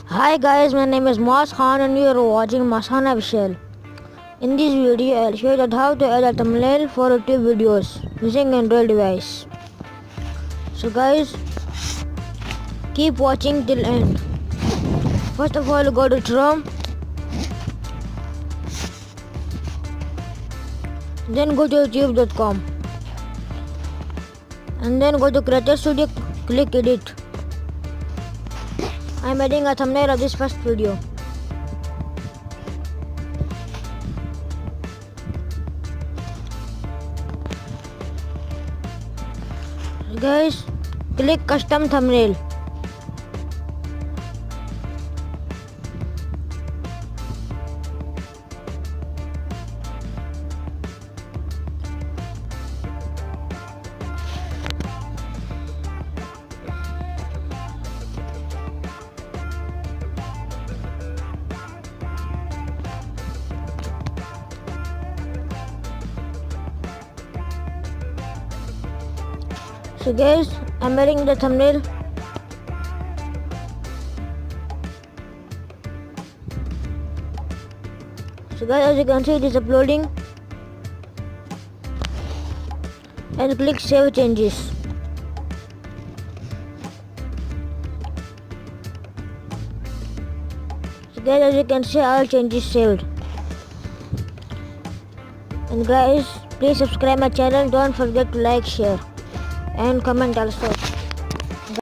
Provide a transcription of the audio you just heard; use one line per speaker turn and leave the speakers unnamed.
Hi guys, my name is Muaaz and you are watching Masana Vishal. In this video, I'll show you how to add a thumbnail for YouTube videos using Android device. So guys, keep watching till end. First of all, go to Chrome, then go to youtube.com, and then go to Creator Studio, click Edit. I am adding a thumbnail of this first video. Guys, click Custom Thumbnail. So guys, I'm adding the thumbnail. So guys, as you can see, it is uploading. And click Save Changes. So guys, as you can see, all changes saved. And guys, please subscribe my channel. Don't forget to like, share and comment also.